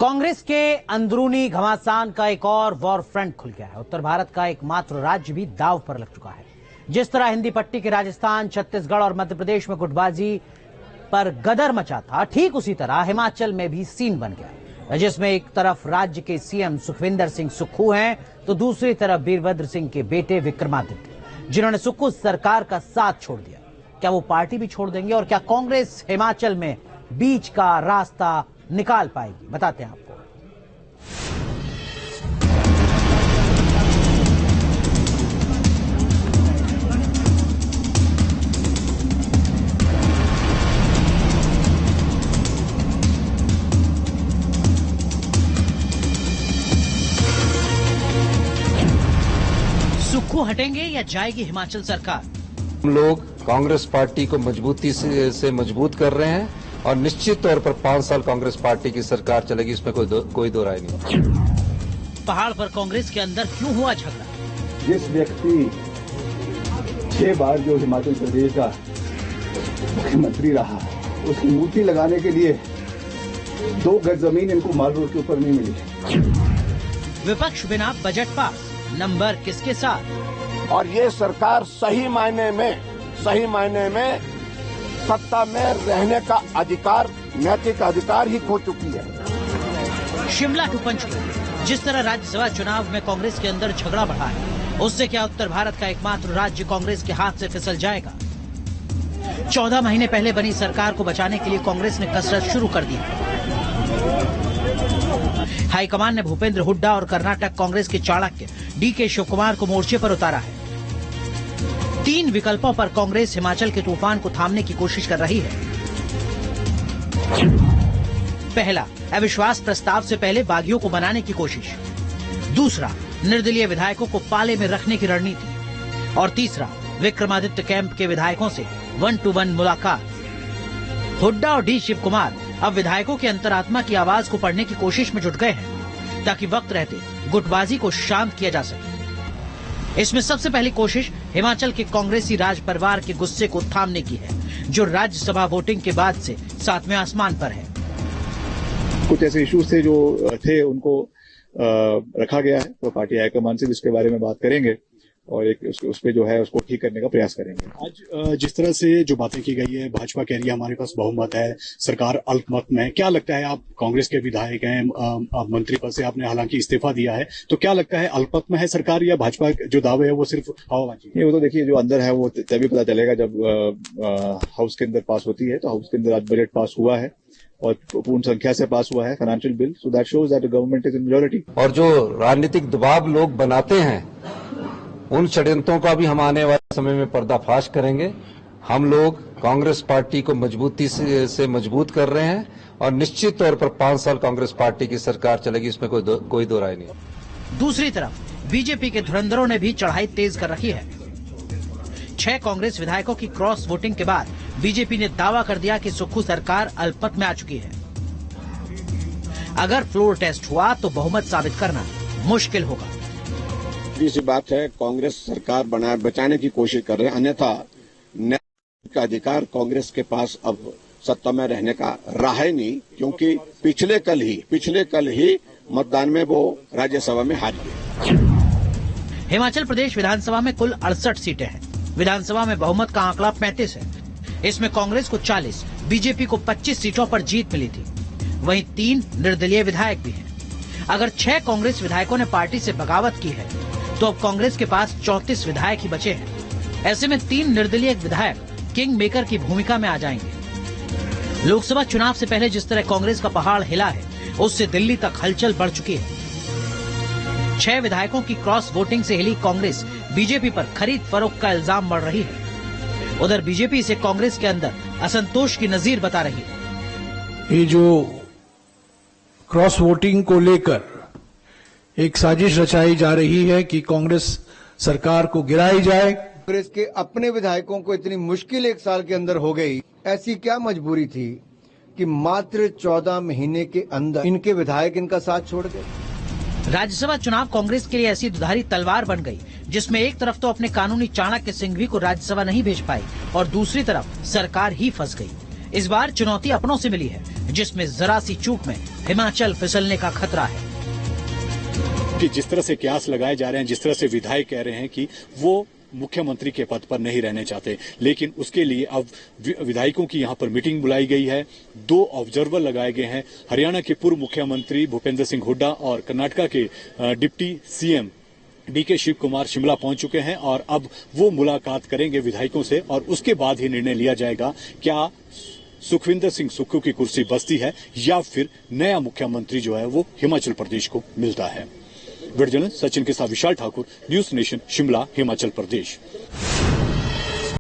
कांग्रेस के अंदरूनी घमासान का एक और वॉर फ्रंट खुल गया है। उत्तर भारत का एकमात्र राज्य भी दांव पर लग चुका है। जिस तरह हिंदी पट्टी के राजस्थान, छत्तीसगढ़ और मध्य प्रदेश में गुटबाजी पर गदर मचा था, ठीक उसी तरह हिमाचल में भी सीन बन गया, जिसमें एक तरफ राज्य के सीएम सुखविंदर सिंह सुक्खू हैं, तो दूसरी तरफ वीरभद्र सिंह के बेटे विक्रमादित्य, जिन्होंने सुक्खू सरकार का साथ छोड़ दिया। क्या वो पार्टी भी छोड़ देंगे और क्या कांग्रेस हिमाचल में बीच का रास्ता निकाल पाएगी? बताते हैं आपको। सुक्खू हटेंगे या जाएगी हिमाचल सरकार? हम लोग कांग्रेस पार्टी को मजबूती से मजबूत कर रहे हैं और निश्चित तौर पर 5 साल कांग्रेस पार्टी की सरकार चलेगी, इसमें कोई दो राय नहीं। पहाड़ पर कांग्रेस के अंदर क्यों हुआ झगड़ा? जिस व्यक्ति 6 बार जो हिमाचल प्रदेश का मुख्यमंत्री रहा, उसकी मूर्ति लगाने के लिए 2 गज जमीन इनको माल रोड के ऊपर नहीं मिली। विपक्ष बिना बजट पास, नंबर किसके साथ? और ये सरकार सही मायने में सत्ता में रहने का अधिकार, नैतिक अधिकार ही खो चुकी है। शिमला टू पंचकुला, जिस तरह राज्यसभा चुनाव में कांग्रेस के अंदर झगड़ा बढ़ा है, उससे क्या उत्तर भारत का एकमात्र राज्य कांग्रेस के हाथ से फिसल जाएगा? 14 महीने पहले बनी सरकार को बचाने के लिए कांग्रेस ने कसरत शुरू कर दी। हाईकमान ने भूपेंद्र हुड्डा और कर्नाटक कांग्रेस के चाणक्य डीके शिवकुमार को मोर्चे पर उतारा है। 3 विकल्पों पर कांग्रेस हिमाचल के तूफान को थामने की कोशिश कर रही है। पहला, अविश्वास प्रस्ताव से पहले बागियों को बनाने की कोशिश। दूसरा, निर्दलीय विधायकों को पाले में रखने की रणनीति। और तीसरा, विक्रमादित्य कैंप के विधायकों से 1-to-1 मुलाकात। हुड्डा और डी शिवकुमार अब विधायकों की अंतरात्मा की आवाज को पढ़ने की कोशिश में जुट गए हैं, ताकि वक्त रहते गुटबाजी को शांत किया जा सके। इसमें सबसे पहली कोशिश हिमाचल के कांग्रेसी राज परिवार के गुस्से को थामने की है, जो राज्यसभा वोटिंग के बाद से 7वें आसमान पर है। कुछ ऐसे इश्यूज थे जो थे, उनको रखा गया है, तो पार्टी हाईकमान से भी इसके बारे में बात करेंगे और एक उस पे जो है उसको ठीक करने का प्रयास करेंगे। आज जिस तरह से जो बातें की गई है, भाजपा कह रही है हमारे पास बहुमत है, सरकार अल्पमत में है। क्या लगता है, आप कांग्रेस के विधायक हैं, आप मंत्री पद से आपने हालांकि इस्तीफा दिया है, तो क्या लगता है अल्पमत में है सरकार या भाजपा जो दावे है वो सिर्फ हवाबाजी? नहीं, वो तो देखिए जो अंदर है वो तभी पता चलेगा जब हाउस के अंदर पास होती है। तो हाउस के अंदर आज बजट पास हुआ है और पूर्ण संख्या से पास हुआ है financial bill, so that shows that the government is in majority. और जो राजनीतिक दबाव लोग बनाते हैं, उन षड्यंत्रों का भी हम आने वाले समय में पर्दाफाश करेंगे। हम लोग कांग्रेस पार्टी को मजबूती से मजबूत कर रहे हैं और निश्चित तौर पर 5 साल कांग्रेस पार्टी की सरकार चलेगी, इसमें कोई दो राय नहीं। दूसरी तरफ बीजेपी के धुरंधरों ने भी चढ़ाई तेज कर रखी है। 6 कांग्रेस विधायकों की क्रॉस वोटिंग के बाद बीजेपी ने दावा कर दिया कि सुक्खू सरकार अल्पमत में आ चुकी है। अगर फ्लोर टेस्ट हुआ तो बहुमत साबित करना मुश्किल होगा। सी बात है, कांग्रेस सरकार बचाने की कोशिश कर रहे हैं, अन्यथा नैतिक अधिकार कांग्रेस के पास अब सत्ता में रहने का रहा ही नहीं, क्योंकि पिछले कल ही मतदान में वो राज्यसभा में हार गए। हिमाचल प्रदेश विधानसभा में कुल 68 सीटें हैं। विधानसभा में बहुमत का आंकड़ा 35 है। इसमें कांग्रेस को 40, बीजेपी को 25 सीटों पर जीत मिली थी। वहीं 3 निर्दलीय विधायक भी हैं। अगर 6 कांग्रेस विधायकों ने पार्टी से बगावत की है, तो अब कांग्रेस के पास 34 विधायक ही बचे हैं। ऐसे में 3 निर्दलीय विधायक किंग मेकर की भूमिका में आ जाएंगे। लोकसभा चुनाव से पहले जिस तरह कांग्रेस का पहाड़ हिला है, उससे दिल्ली तक हलचल बढ़ चुकी है। 6 विधायकों की क्रॉस वोटिंग से हिली कांग्रेस बीजेपी पर खरीद फरोख्त का इल्जाम बढ़ रही है। उधर बीजेपी इसे कांग्रेस के अंदर असंतोष की नजीर बता रही है। ये जो क्रॉस वोटिंग को लेकर एक साजिश रचाई जा रही है कि कांग्रेस सरकार को गिराई जाए। कांग्रेस के अपने विधायकों को इतनी मुश्किल 1 साल के अंदर हो गई, ऐसी क्या मजबूरी थी कि मात्र 14 महीने के अंदर इनके विधायक इनका साथ छोड़ गए? राज्यसभा चुनाव कांग्रेस के लिए ऐसी दुधारी तलवार बन गई, जिसमें एक तरफ तो अपने कानूनी चाणक्य सिंघवी को राज्यसभा नहीं भेज पाई और दूसरी तरफ सरकार ही फंस गई। इस बार चुनौती अपनों से मिली है, जिसमें जरा सी चूक में हिमाचल फिसलने का खतरा है। कि जिस तरह से कयास लगाए जा रहे हैं, जिस तरह से विधायक कह रहे हैं कि वो मुख्यमंत्री के पद पर नहीं रहने चाहते, लेकिन उसके लिए अब विधायकों की यहां पर मीटिंग बुलाई गई है, 2 ऑब्जर्वर लगाए गए हैं। हरियाणा के पूर्व मुख्यमंत्री भूपेंद्र सिंह हुड्डा और कर्नाटक के deputy CM DK Shivakumar Shimla पहुंच चुके हैं और अब वो मुलाकात करेंगे विधायकों से और उसके बाद ही निर्णय लिया जाएगा क्या सुखविंदर सिंह सुक्खू की कुर्सी बचती है या फिर नया मुख्यमंत्री जो है वो हिमाचल प्रदेश को मिलता है। वीडियो जर्नलिस्ट सचिन के साथ विशाल ठाकुर, न्यूज नेशन, शिमला, हिमाचल प्रदेश।